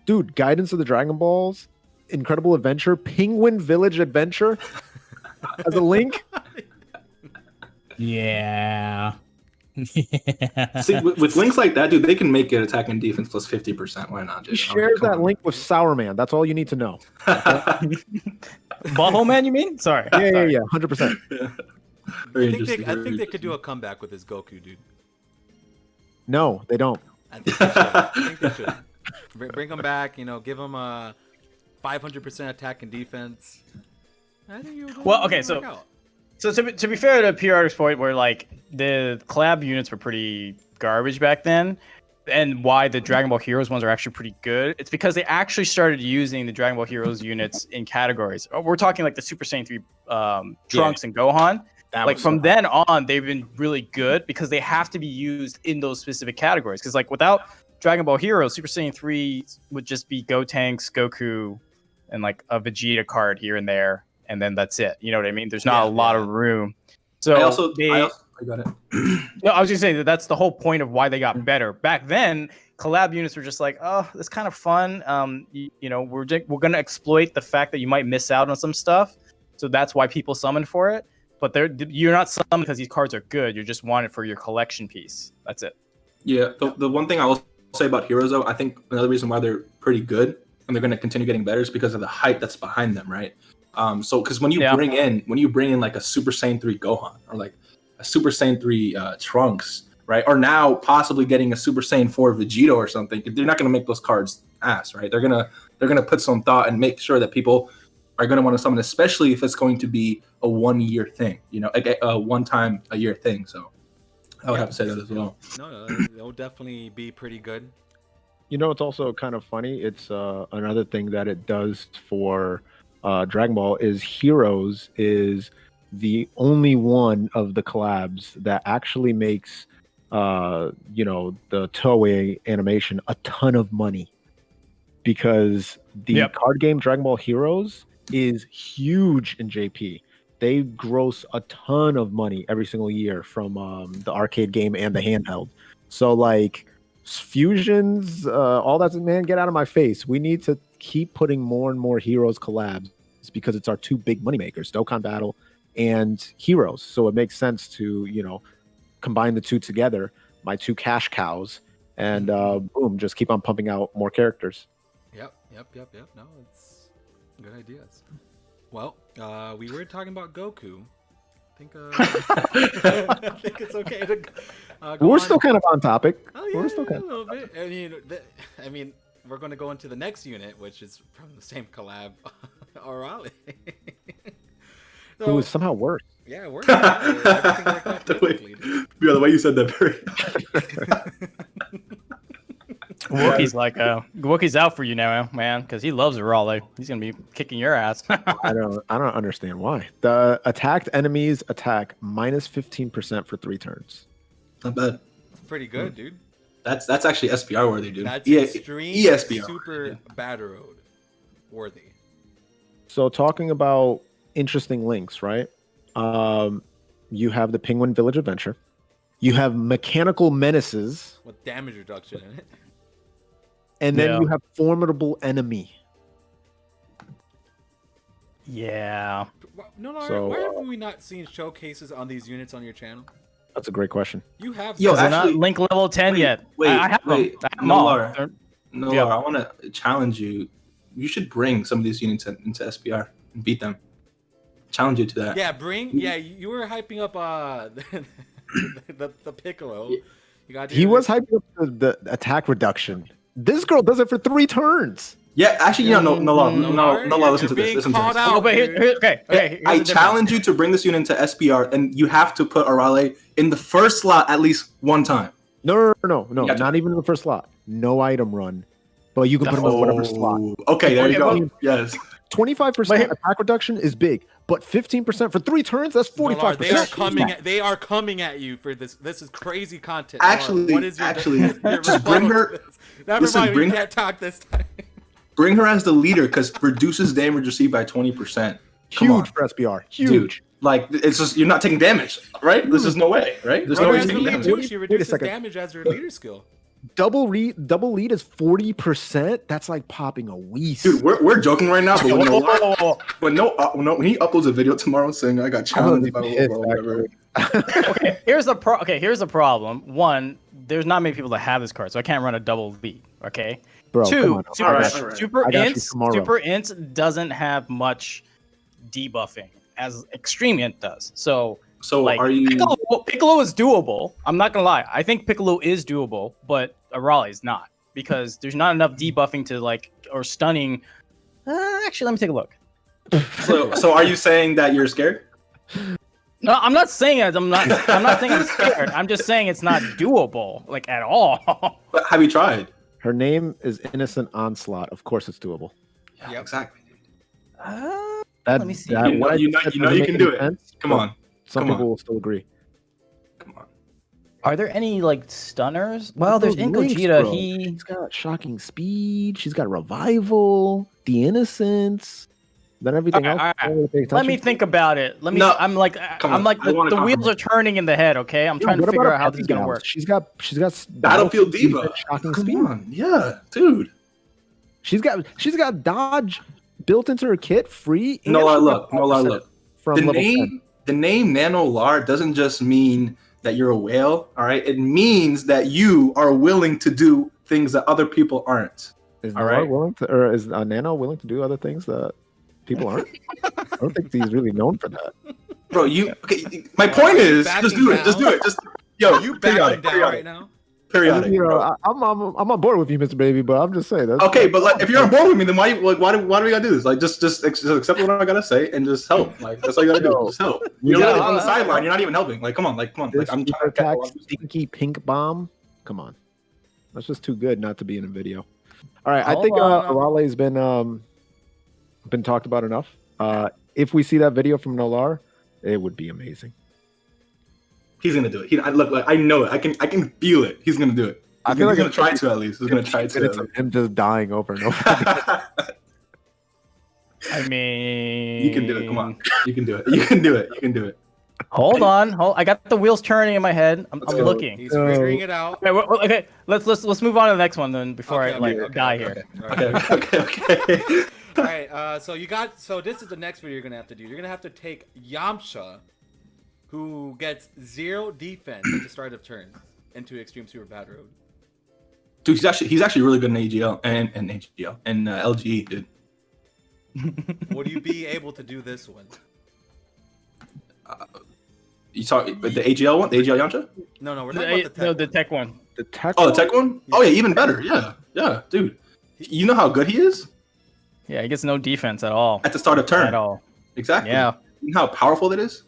dude, Guidance of the Dragon Balls, Incredible Adventure, Penguin Village Adventure as a link. yeah. See, with links like that, dude, they can make it attack and defense plus 50%. Why not? He shares that link with Sour Man. That's all you need to know. Butthole Man, you mean? Sorry. Yeah, 100%. Very I think interesting. they could do a comeback with this Goku, dude. No, they don't. I think they should. Bring him back. Give him a 500% attack and defense. I think So to be fair to PR's point, where like the collab units were pretty garbage back then, and why the Dragon Ball Heroes ones are actually pretty good, it's because they actually started using the Dragon Ball Heroes units in categories. We're talking like the Super Saiyan 3 Trunks and Gohan. Like from then on, they've been really good because they have to be used in those specific categories. Because like without Dragon Ball Heroes, Super Saiyan 3 would just be Gotenks, Goku, and like a Vegeta card here and there. And then that's it. You know what I mean? There's not a lot of room. So I got it. No, I was just saying that's the whole point of why they got better. Back then, collab units were just like, oh, that's kind of fun. We're gonna exploit the fact that you might miss out on some stuff. So that's why people summon for it. But you're not summoned because these cards are good. You're just wanted for your collection piece. That's it. Yeah. The one thing I will say about Heroes, though, I think another reason why they're pretty good and they're going to continue getting better is because of the hype that's behind them, right? So because when you bring in like a Super Saiyan 3 Gohan or like a Super Saiyan 3 Trunks, right? Or now possibly getting a Super Saiyan 4 Vegeta or something, they're not going to make those cards ass, right? They're gonna put some thought and make sure that people are going to want to summon, especially if it's going to be a 1 year thing, a one time a year thing. So I would have to say that as well. No, it'll definitely be pretty good. It's also kind of funny. It's another thing that it does for Dragon Ball is Heroes is the only one of the collabs that actually makes the Toei animation a ton of money, because the card game Dragon Ball Heroes is huge in JP. They gross a ton of money every single year from the arcade game and the handheld. So like fusions, all that, man, get out of my face. We need to keep putting more and more Heroes collabs because it's our two big moneymakers, Dokkan Battle and Heroes. So it makes sense to, combine the two together, my two cash cows, and boom, just keep on pumping out more characters. Yep. No, it's good ideas. Well, we were talking about Goku. I think it's okay to go We're still kind of on topic. Oh, yeah, We're still a little bit. I mean, we're going to go into the next unit, which is from the same collab, Arale. Who is somehow worse. Yeah, worse. Everything worked out perfectly. The way you said that, very. Wookie's out for you now, man, because he loves Arale. He's gonna be kicking your ass. I don't understand why. The attacked enemies attack minus 15% for 3 turns. Not bad. Pretty good, dude. That's actually SPR worthy, dude. That's extreme ESPR. Super Battle Road worthy. So talking about interesting links, right? You have the Penguin Village Adventure. You have Mechanical Menaces. With damage reduction in it. And then you have Formidable Enemy. Yeah. Why have we not seen showcases on these units on your channel? That's a great question. You have. They're not link level 10 yet. Wait, I have them. Nolar. No, Yeah. I want to challenge you. You should bring some of these units into SPR and beat them. Challenge you to that. Yeah, you were hyping up the Piccolo. You got He was hyping up the attack reduction. This girl does it for 3 turns. Yeah, actually, no, listen to this. Listen to this. Oh, but okay. I challenge you to bring this unit into SPR, and you have to put Arale in the first slot at least one time. No, not even in the first slot. No item run, but you can put him in whatever slot. Okay, there you go. Yes. 25% attack reduction is big, but 15% for 3 turns, that's 45%. They are coming at you for this. This is crazy content. Actually, what is your just bring her. Never mind, we can't talk this time. Bring her as the leader because reduces damage received by 20%. Huge for SPR. Huge. Dude, like it's just you're not taking damage, right? There's just no way, right? There's no way taking damage. She reduces damage as her leader skill. Double lead is 40%. That's like popping a Whis. Dude, we're joking right now, but when he uploads a video tomorrow saying I got challenged by whatever. Here's the problem. One, there's not many people that have this card, so I can't run a double lead. Okay. Bro, Two, Super Super Int doesn't have much debuffing as Extreme Int does. So like, are you? Piccolo is doable. I'm not gonna lie. I think Piccolo is doable, but Arale is not because there's not enough debuffing to like or stunning. Actually, let me take a look. So are you saying that you're scared? No, I'm not saying it. I'm not saying I'm scared. I'm just saying it's not doable, like at all. But have you tried? Her name is Innocent Onslaught. Of course, it's doable. Yeah, exactly. Let me see. You know you can do it. Come on. Some people will still agree. Come on. Are there any like stunners? Well, there's Gogeta. She's got shocking speed. She's got revival. The Innocence. Then everything else. Let me think about it. I'm like the wheels are turning in the head. Okay, I'm trying to figure out how this is gonna work. She's got Battlefield Diva. Shocking Come speed. on. Yeah, dude. She's got dodge built into her kit, free. Nolar, look. From The level name Nanolar doesn't just mean that you're a whale. All right, it means that you are willing to do things that other people aren't. Is all Nolar right? willing to, or is Nano willing to do other things that people aren't? I don't think he's really known for that. Bro, my point is, just do it. Just yo, You backing down right now? Periodic. You know, I'm on board with you, Mr. Baby, but I'm just saying that. Okay, but like, if you're on board with me, then why do we gotta do this? Like, just accept what I gotta say and just help. Like, that's all you gotta do. Just help. You're literally on the sideline. You're not even helping. Like, come on. Like, I'm trying to attack stinky pink bomb. Come on, that's just too good not to be in a video. All right, I think Arale's been talked about enough. If we see that video from Nolar, it would be amazing. He's gonna do it. I know it. I can feel it. He's gonna do it. I feel like he's gonna try to at least. He's gonna try to. It's him just dying over and over. I mean, you can do it. Come on, you can do it. You can do it. You can do it. Hold on. I got the wheels turning in my head. I'm looking. He's figuring it out. Okay, let's move on to the next one then before I die here. Okay. All right. So this is the next video you're gonna have to do. You're gonna have to take Yamcha, who gets 0 defense at the start of turn, into Extreme Super Battle Road. Dude, he's actually really good in AGL and LGE, dude. Would you be able to do this one? You talk the AGL one, the AGL Yamcha? No, we're talking about the tech one. The tech. Oh, the tech one? Oh yeah, even better. Yeah, dude. You know how good he is? Yeah, he gets no defense at all. At the start of turn. At all. Exactly. Yeah. You know how powerful that is?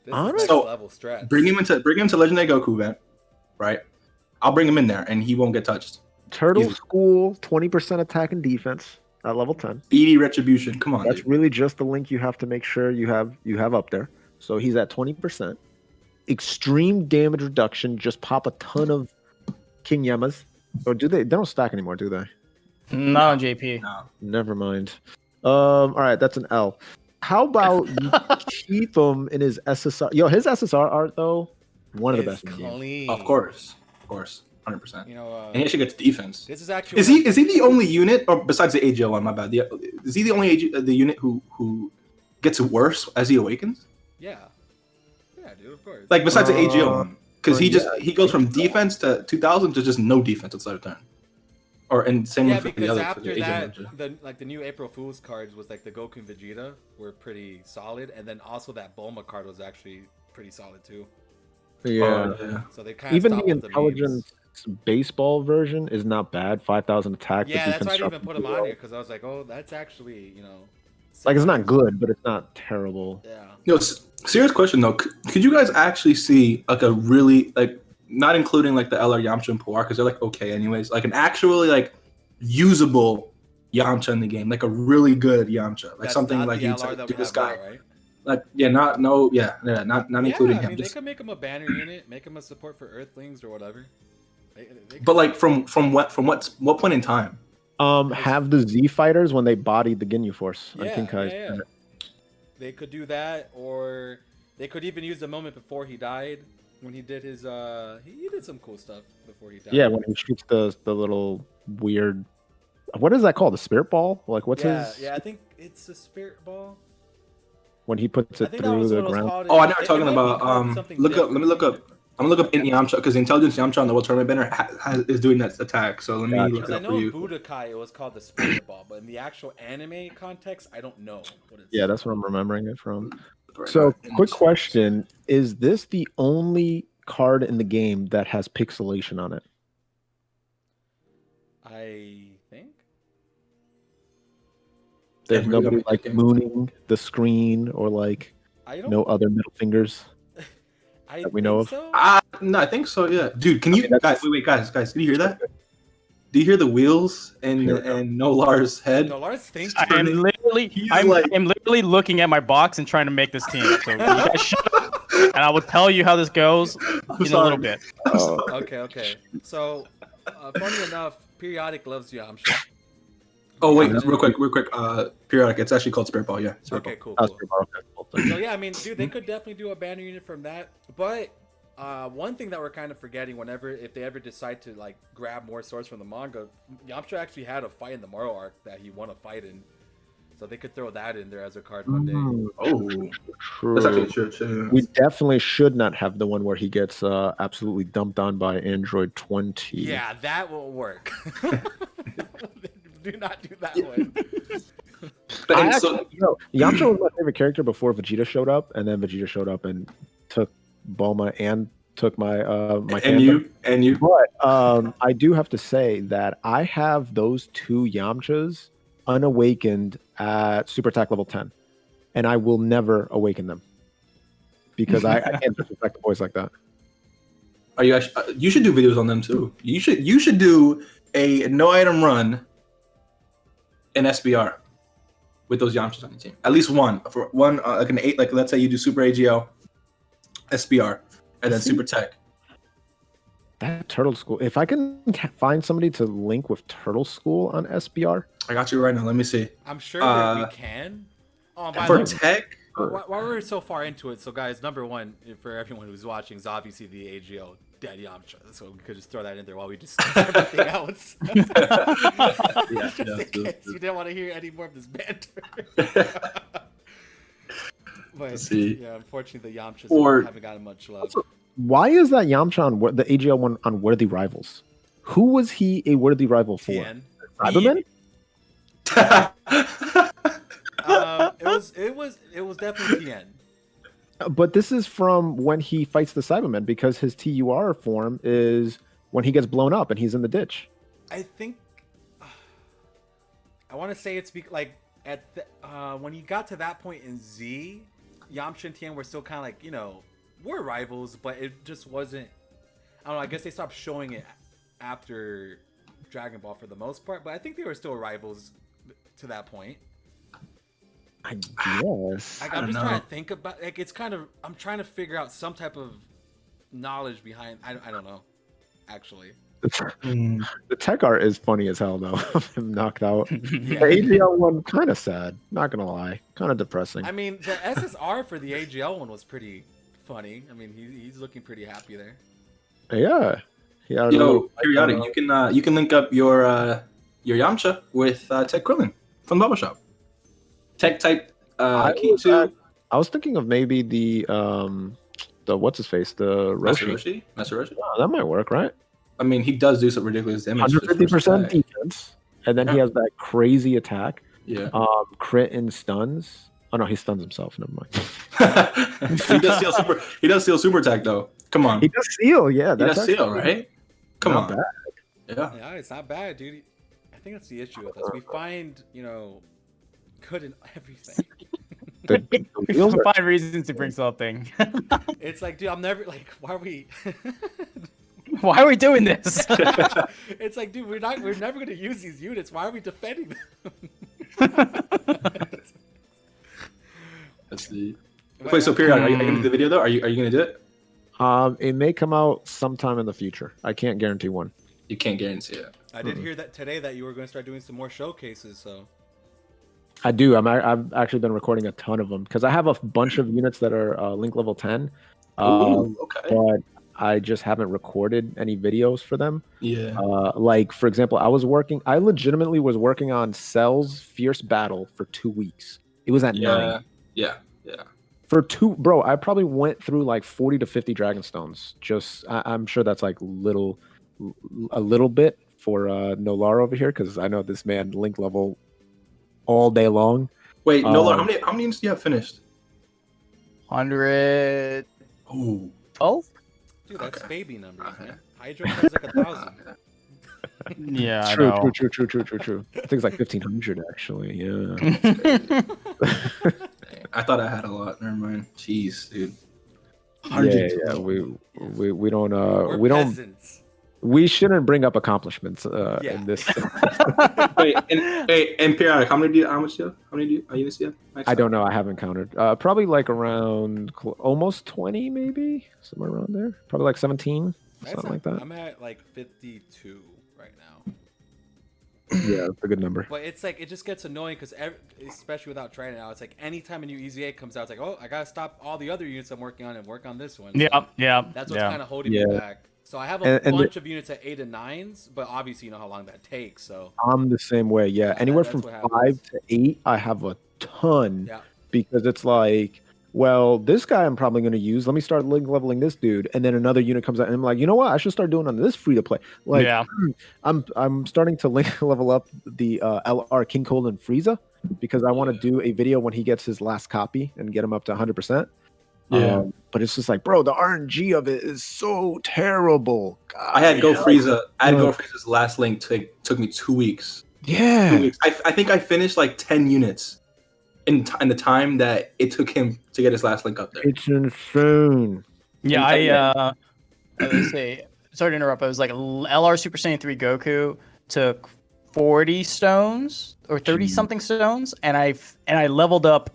This is next So, level strat. Bring him into Legendary Goku event, right? I'll bring him in there, and he won't get touched. Turtle Easy. School, 20% attack and defense at level 10. Speedy Retribution. Come on, That's dude. really just the link you have to make sure you have up there. So he's at 20%. Extreme damage reduction. Just pop a ton of King Yemas. Or do they? They don't stack anymore, do they? Not on JP. No. Never mind. All right, that's an L. How about you keep him in his SSR? Yo, his SSR art though, one of the best in the game. Clean. Of course, 100%. You know, And he actually gets defense. this is actually. Is he the only unit, or besides the AGL one? My bad. Is he the only the unit who gets worse as he awakens? Yeah, dude. Of course. Like besides the AGL one, because yeah, he goes from defense to 2000 to just no defense at the start of turn. and same Yeah, one for the because other. after Asian that, Ninja. the new April Fool's cards was like the Goku and Vegeta were pretty solid, and then also that Bulma card was actually pretty solid too. Yeah. Oh, yeah. So they kind of Even stopped the with the memes. intelligence baseball version is not bad. 5,000 attack. Yeah, the that's why I didn't even deconstruction put him duo. on here because I was like, oh, that's actually Like it's not 600. good, but it's not terrible. Yeah. Yo, serious question though. Could you guys actually see like a really like not including like the LR Yamcha and Puar because they're like okay anyways, like an actually like usable Yamcha in the game, like a really good Yamcha, like That's something not like the you LR that do we this have guy, now, right? like not Yeah, including I him. mean, Just, they could make him a banner unit, make him a support for Earthlings or whatever. but like from what point in time? Have the Z fighters when they bodied the Ginyu Force. I think yeah. They could do that, or they could even use the moment before he died when he did his he did some cool stuff before he died. Yeah, when he shoots the little weird. What is that called? The spirit ball? Like what's his? Yeah, I think it's a spirit ball. When he puts I it think that through was the what it was ground. called. Oh, I know what It you're talking might be about. called something Look up. Let me different. look up. I'm gonna look up in Yamcha because the Intelligence Yamcha on the World Tournament banner is doing that attack. So let me Gotcha. look Because it I up know for in you. Budokai it was called the spirit ball, but in the actual anime context, I don't know what it's. Yeah, that's where I'm remembering it from. Right, So, right. quick question: is this the only card in the game that has pixelation on it? I think. There's Yeah, nobody really like good game. mooning the screen or like I don't. no other middle fingers. I that we think know of? so. No, I think so. Yeah, dude. Can I you mean, that's- wait, guys? Can you hear that? Do you hear the wheels and Here we go. Nolar's head? No, Lars thinks. I am literally, He's I'm like- literally looking at my box and trying to make this team. So you guys shut up, and I will tell you how this goes in a little bit. Oh, Okay. So, funny enough, Periodic loves Yamcha. Oh wait, Yeah. real quick. Periodic. It's actually called Spirit Ball. Yeah. Spirit Okay, Ball. cool. okay. So yeah, I mean, dude, they could definitely do a banner unit from that. But one thing that we're kind of forgetting, if they ever decide to like grab more source from the manga, Yamcha actually had a fight in the Moro arc that he won a fight in. So they could throw that in there as a card one day. Oh, True. that's actually true too. We definitely should not have the one where he gets absolutely dumped on by Android 20. Yeah, that will work. Do not do that one. But, I and so, actually, Yamcha was my favorite character before Vegeta showed up, and then Vegeta showed up and took Bulma and took my my fandom. and you. But I do have to say that I have those two Yamchas unawakened at Super Attack level 10, and I will never awaken them because I can't disrespect the boys like that. Are you actually? You should do videos on them too. You should do a no item run in SBR with those Yamchas on your team. At least one for one, like an 8. Like let's say you do Super AGL, SBR, and then Super Tech. That Turtle School. If I can find somebody to link with Turtle School on SBR, I got you right now. Let me see. I'm sure that we can. Oh, by the For way, Tech, while we're so far into it, so guys, number one for everyone who's watching is obviously the AGO Dead Yamcha. So we could just throw that in there while we just everything else. Just in case you didn't want to hear any more of this banter. But Let's see. yeah, unfortunately, the Yamchas haven't gotten much love. Also, why is that Yamcha on the AGL one on Worthy Rivals? Who was he a worthy rival for? Tien. Cyberman? It was definitely Tien. But this is from when he fights the Cybermen because his TUR form is when he gets blown up and he's in the ditch. I think I want to say it's like at when you got to that point in Z, Yamcha and Tien were still kind of like we're rivals, but it just wasn't. I don't know. I guess they stopped showing it after Dragon Ball for the most part, but I think they were still rivals to that point. I guess. Like, I'm just trying to think about it's kind of I'm trying to figure out some type of knowledge behind. I don't know, actually. The tech art is funny as hell though. Him knocked out. Yeah. The AGL one kind of sad. Not gonna lie, kind of depressing. I mean, the SSR for the AGL one was pretty funny. I mean, he's looking pretty happy there. Yeah. Yeah. Periodic. You can link up your Yamcha with Tech Krillin from Bubble Shop. Tech type key 2. I was thinking of maybe the what's his face, the Master Roshi. Roshi. Oh, that might work, right? I mean, he does do some ridiculous damage. 150% defense, and then he Yeah. has that crazy attack. Yeah. Crit and stuns. Oh no, he stuns himself. Never mind. He does steal super. He does steal super attack though. Come on. He does steal. Yeah, He that's does steal, right? Come not on. bad. Yeah. Yeah, it's not bad, dude. I think that's the issue with us. We find, good in everything. The We wheels are- find reasons to bring something. It's like, dude, I'm never like, why are we? Why are we doing this? It's like, dude, we're never gonna use these units. Why are we defending them? Let's see. Wait, so Periodic, are you gonna do the video though? Are you gonna do it? It may come out sometime in the future. I can't guarantee when. You can't guarantee it. I did hear that today that you were going to start doing some more showcases. So I do. I've actually been recording a ton of them because I have a bunch of units that are link level 10. Ooh, okay. But I just haven't recorded any videos for them. Yeah. Like for example, I legitimately was working on Cell's Fierce Battle for 2 weeks. It was at 9. Yeah. For bro, I probably went through like 40 to 50 Dragonstones. I'm sure that's like a little bit for Nolar over here because I know this man link level all day long. Wait, Nolar, how many units do you have finished? 112? Ooh. dude, that's Okay. baby numbers, Okay. man. Hydra has like 1,000. Yeah, I True. know. True. I think it's like 1,500 actually. Yeah. I thought I had a lot. Never mind. Jeez, dude. Yeah. We don't We're we don't peasants. we shouldn't bring up accomplishments Yeah. in this. Wait, and Periodic, how many units do you have? I don't know. I haven't counted. Probably like around almost 20, maybe somewhere around there. Probably like 17, something like that. I'm at like 52 right now. Yeah, that's a good number. But it's like, it just gets annoying because, especially without trying it out, it's like anytime a new EZA comes out, it's like, oh, I gotta stop all the other units I'm working on and work on this one. Yeah, So yeah. that's what's kind of holding Yeah. me back. So I have a And bunch of units at 8 and 9s, but obviously you know how long that takes. So I'm the same way. Yeah, Yeah, anywhere that's from what 5 happens. to 8, I have a ton yeah, because it's like, well, this guy I'm probably going to use. Let me start link leveling this dude, and then another unit comes out, and I'm like, you know what? I should start doing on this free to play. Like, Yeah. I'm starting to link level up the LR King Cole and Frieza because I want to do a video when he gets his last copy and get him up to 100%. Yeah. But it's just like, bro, the RNG of it is so terrible. God, I had Go hell. Frieza. Go Frieza's last link took me 2 weeks. 2 Yeah. weeks. I think I finished like 10 units in the time that it took him to get his last link up there. It's insane. Yeah, I was say, sorry to interrupt. I was like LR Super Saiyan 3 Goku took 40 stones or 30 something stones, and I leveled up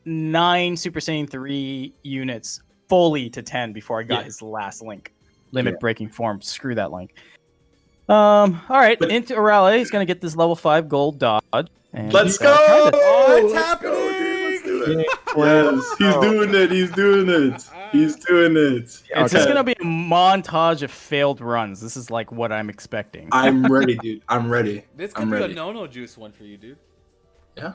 9 Super Saiyan 3 units fully to 10 before I got Yeah. his last link. Limit Yeah. breaking form. Screw that link. All right, But- into Arale. He's gonna get this level 5 gold dodge. And Let's he's gonna try go! this. Oh, it's Let's happening! go, dude. Let's do it. Yeah. Yes, he's doing it. He's doing it. He's doing it. It's just Okay. gonna be a montage of failed runs. This is like what I'm expecting. I'm ready, dude. I'm ready. this could I'm be ready. a no-no juice one for you, dude. Yeah,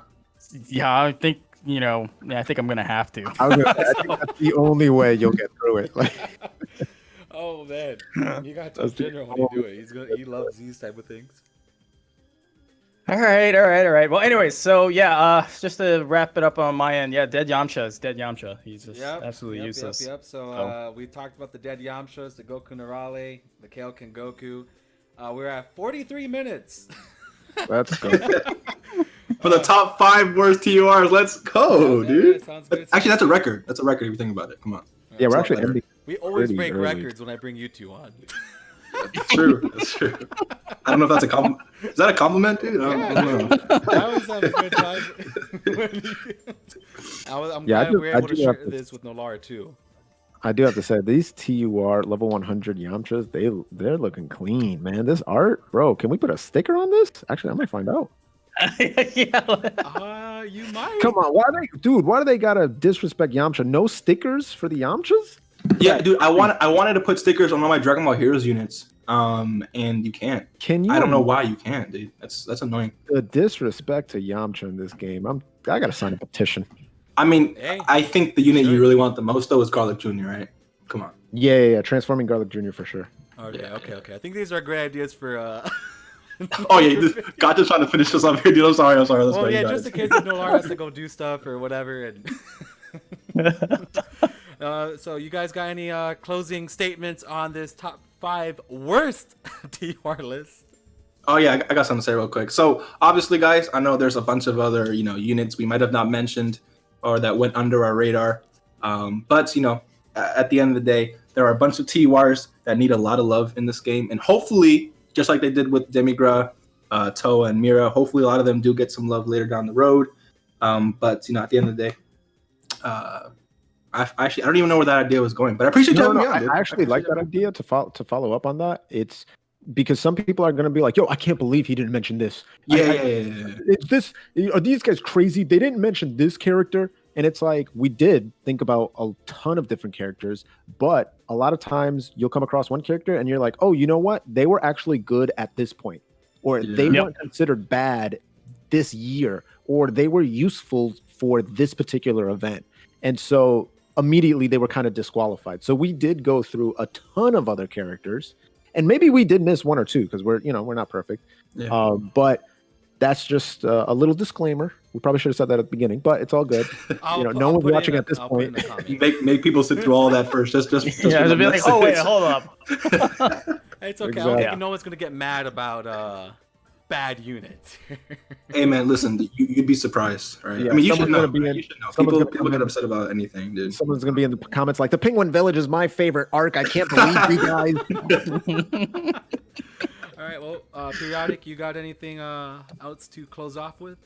I think I think I'm gonna have to. I think that's the only way you'll get through it. Like, Oh man, you got to That's the General when you do it. He loves these type of things. All right. Well, anyways, so yeah, just to wrap it up on my end, yeah, dead Yamcha is dead Yamcha. He's just absolutely useless. Yep. So we talked about the dead Yamchas, the Goku Narale, the Kaioken Goku. We're at 43 minutes. that's good. For the top 5 worst TURs, let's go, Yeah, dude. sounds good. Actually, that's a record. That's a record if you think about it. Come on. Yeah, we're It's actually not better. ending. We always pretty break early. records when I bring you two on. That's true. That's true. I don't know if that's a compliment. Is that a compliment, dude? I don't know. I always have a good time. I'm Yeah, I glad do- we're I able to do have share to- this with Nolar too. I do have to say these TUR level 100 Yamchas, they're looking clean, man. This art, bro. Can we put a sticker on this? Actually, I might find out. Yeah. You might. Come on, why do they gotta disrespect Yamcha? No stickers for the Yamchas? Yeah, dude. I wanted to put stickers on all my Dragon Ball Heroes units. And you can't. Can you? I don't know why you can't, dude. That's annoying. The disrespect to Yamcha in this game. I gotta sign a petition. I mean, Hey. I think the unit you really want the most though is Garlic Jr. Right? Come on. Yeah. Transforming Garlic Jr. for sure. Okay. I think these are great ideas for. Oh yeah, God just trying to finish this up here, dude. I'm sorry. Let's Well, go. yeah, You got just it. in case Nolar has to go do stuff or whatever. And so, you guys got any closing statements on this top 5 worst TR list? Oh yeah, I got something to say real quick. So obviously, guys, I know there's a bunch of other units we might have not mentioned or that went under our radar. But at the end of the day, there are a bunch of TURs that need a lot of love in this game, and hopefully, just like they did with Demigra, Toa, and Mira, hopefully a lot of them do get some love later down the road. But at the end of the day, I don't even know where that idea was going, but I appreciate you having me on, dude. I actually like that idea to follow up on that. It's because some people are going to be like, yo, I can't believe he didn't mention this. Yeah. It's this. Are these guys crazy? They didn't mention this character. And it's like, we did think about a ton of different characters, but a lot of times you'll come across one character and you're like, oh, you know what? They were actually good at this point, or they weren't considered bad this year, or they were useful for this particular event. And so immediately they were kind of disqualified. So we did go through a ton of other characters, and maybe we did miss one or two because we're not perfect. Yeah. But that's just a little disclaimer. We probably should have said that at the beginning, but it's all good. No one's watching at this point. Make people sit through all that first. Just Yeah, they'll be like, oh wait, hold up. It's okay. Exactly. I don't think no one's gonna get mad about bad units. Hey man, listen, you'd be surprised, right? Yeah, I mean, you should know. you should know. someone's People gonna get upset about anything, dude. Someone's gonna be in the comments like, the Penguin Village is my favorite arc. I can't believe you guys. All right, well, Periodic, you got anything else to close off with?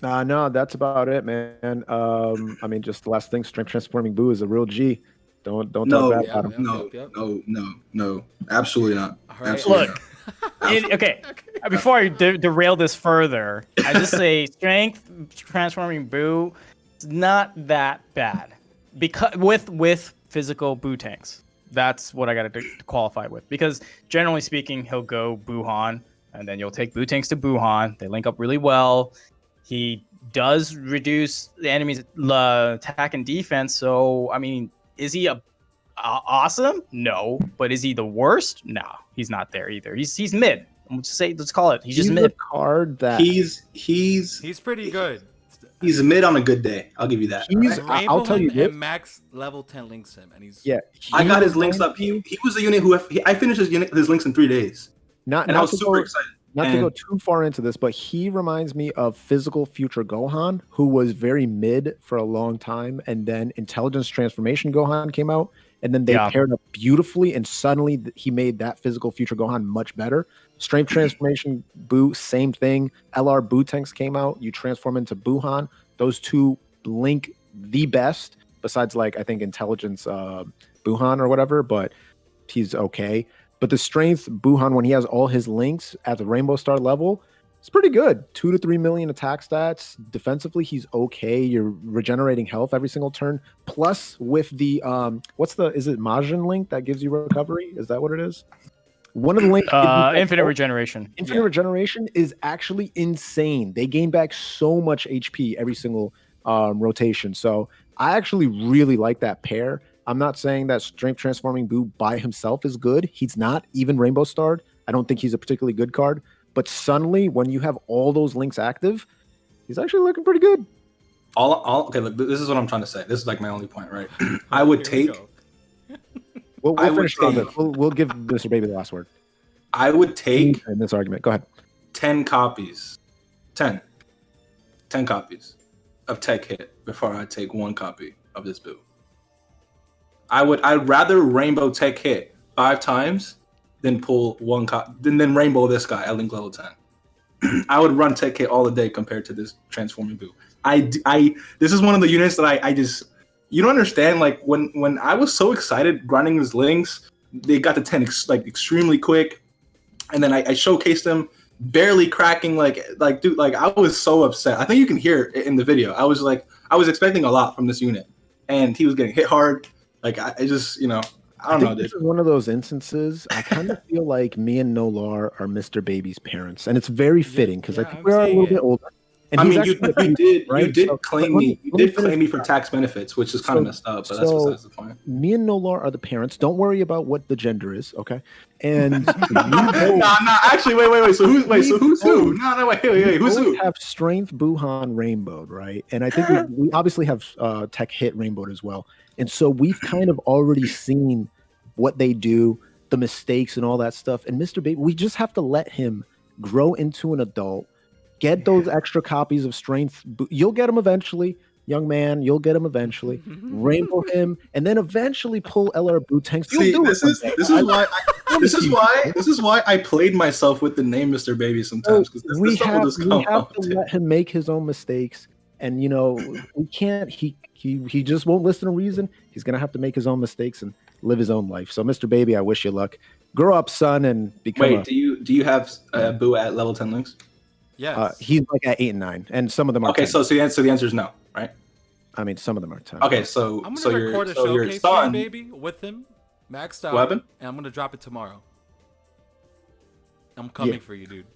No, that's about it, man. I mean, just the last thing, Strength Transforming Boo is a real G. Don't talk bad about him. No, absolutely not. All right. Absolutely Look, not. okay. Before I derail this further, I just say Strength Transforming Boo is not that bad because with physical Boo tanks. That's what I got to qualify with, because generally speaking, he'll go Buhan, and then you'll take Boo tanks to Buhan. They link up really well. He does reduce the enemy's attack and defense. So, I mean, is he awesome? No. But is he the worst? No, he's not there either. He's mid. Let's call it. He's just mid. Card that He's pretty good. He's mid on a good day. I'll give you that. I'll tell you this. Max level 10 links him, and he's I got his links up. He was the unit who I finished his links in 3 days. And I was super excited. Not to go too far into this, but he reminds me of physical future Gohan, who was very mid for a long time, and then Intelligence Transformation Gohan came out, and then they paired up beautifully, and suddenly he made that physical future Gohan much better. Strength Transformation Boo, same thing. LR Boo tanks came out. You transform into Buhan. Those two link the best, besides I think Intelligence Buhan or whatever, but he's okay. But the strength Buhan, when he has all his links at the Rainbow Star level, it's pretty good. 2 to 3 million attack stats. Defensively, he's okay. You're regenerating health every single turn. Plus, with the is it Majin link that gives you recovery? Is that what it is? One of the links, infinite regeneration. Infinite regeneration is actually insane. They gain back so much HP every single rotation. So I actually really like that pair. I'm not saying that Strength Transforming Boo by himself is good. He's not even Rainbow Starred. I don't think he's a particularly good card. But suddenly, when you have all those links active, he's actually looking pretty good. Okay, look, this is what I'm trying to say. This is my only point, right? I would take. We'll finish on this. We'll give Mr. Baby the last word. I would take in this argument. Go ahead. 10 copies. 10 copies of Tech Hit before I take 1 copy of this Boo. I'd rather Rainbow Tech Hit 5 times than pull 1 copy, then Rainbow this guy at link level 10. I would run Tech Hit all the day compared to this Transforming Boo. This is one of the units that I just, you don't understand. When I was so excited grinding his links, they got to 10 extremely quick, and then I showcased them barely cracking. Dude, I was so upset. I think you can hear it in the video. I was expecting a lot from this unit, and he was getting hit hard. I just, I don't know. This is one of those instances. I kind of feel like me and Nolar are Mr. Baby's parents, and it's very fitting because I think we're a little bit older. And I he's mean, actually you a did right? you did So, claim let me you let me did claim finish. me for tax benefits, which is kind of messed up, but that's besides the point. Me and Nolar are the parents. Don't worry about what the gender is, okay? And Nah, actually, wait. So who's who? No, wait, who's we who? have Strength Buhan rainbowed, right? And I think we obviously have Tech Hit rainbowed as well. And so we've kind of already seen what they do, the mistakes and all that stuff. And Mr. Baby, we just have to let him grow into an adult, get those extra copies of Strength. You'll get them eventually, young man. You'll get him eventually. Rainbow him, and then eventually pull LR Boot Tanks. See, this is why I played myself with the name Mr. Baby sometimes, because we this stuff will have just come to out. let him make his own mistakes, and we can't. He just won't listen to reason. He's gonna have to make his own mistakes and live his own life. So, Mr. Baby, I wish you luck. Grow up, son, and become. Wait, do you have Boo at level 10 links? Yes. He's like at 8 and 9, and some of them are. Okay, 10. so the answer is no, right? I mean, some of them are 10. Okay, so I'm gonna record a your showcase son, baby with him, maxed out, Weapon? and I'm gonna drop it tomorrow. I'm coming Yeah. for you, dude.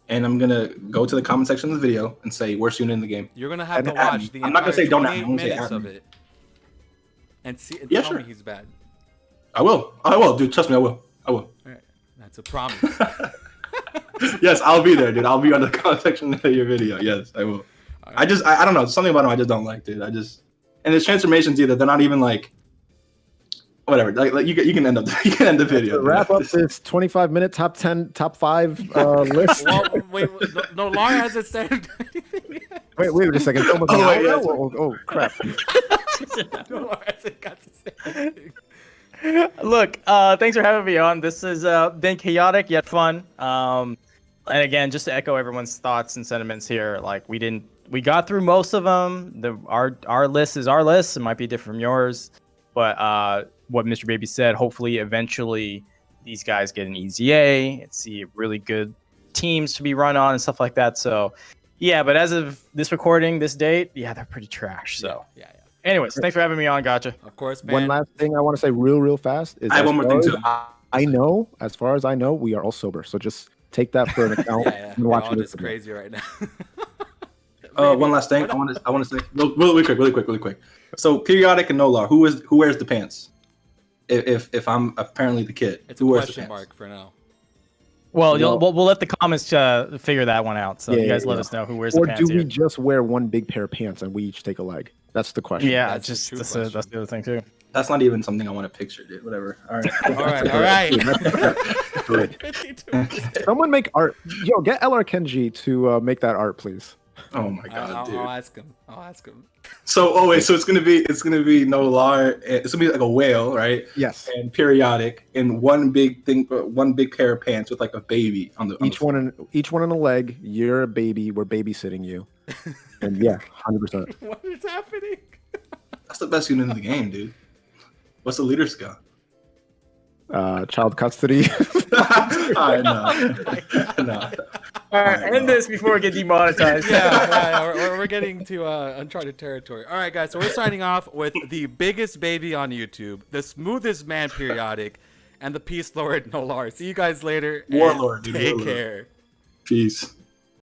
and I'm gonna go to the comment section of the video and say worst unit in the game. You're gonna have And to add watch me. the I'm not gonna entire say don't add me, 28 I'm gonna say minutes add of me. it, and see and Yeah, tell sure. me he's bad. I will, dude. Trust me, I will. All right, that's a promise. Yes, I'll be there, dude. I'll be on the comment section of your video. Yes, I will. All I don't know, something about him I just don't like, dude. And his transformations either they're not even like whatever. Like you can end up the video. To wrap up this 25-minute top 10, top 5 list. Well, wait, no, Nolar hasn't said anything yet. Wait a second. Oh, crap. Nolar hasn't got to say anything. Look, thanks for having me on. This has been chaotic yet fun. And again, just to echo everyone's thoughts and sentiments here, like we got through most of them. Our list is our list. It might be different from yours, but what Mr. Baby said, hopefully, eventually, these guys get an EZA and see really good teams to be run on and stuff like that. So, yeah. But as of this recording, this date, yeah, they're pretty trash. So, Yeah. anyways, thanks for having me on. Gotcha. Of course, man. One last thing I want to say real fast is I have one more thing too. as far as I know, we are all sober. So just take that for an account. Yeah. And We're watch all it. just crazy right now. One last thing. I want to say really quick. So Periodic and Nolar, who wears the pants? If I'm apparently the kid, It's a who wears the question pants? mark for now. Well, Well- we'll let the comments figure that one out. So you guys let us know who wears Or the pants do we here. just wear one big pair of pants and we each take a leg? That's the question. Yeah, That's the true that's question. the other thing too. That's not even something I want to picture, dude. Whatever. All right. All right. Good. 52. Someone make art. Yo, get LR Kenji to make that art, please. Oh my god, I'll dude. ask him. So so it's gonna be Nolar. It's gonna be like a whale, right? Yes. And Periodic, and one big pair of pants with like a baby on the Each one in a leg. You're a baby. We're babysitting you. And yeah, 100%. What is happening? That's the best unit in the game, dude. What's the leader skill? Child custody. I know. No. All right, end this before we get demonetized. Yeah, we're getting to uncharted territory. All right, guys, so we're signing off with the biggest baby on YouTube, the smoothest man Periodic, and the Peace Lord Nolar. See you guys later. and Warlord, dude, Take Warlord. care. Peace.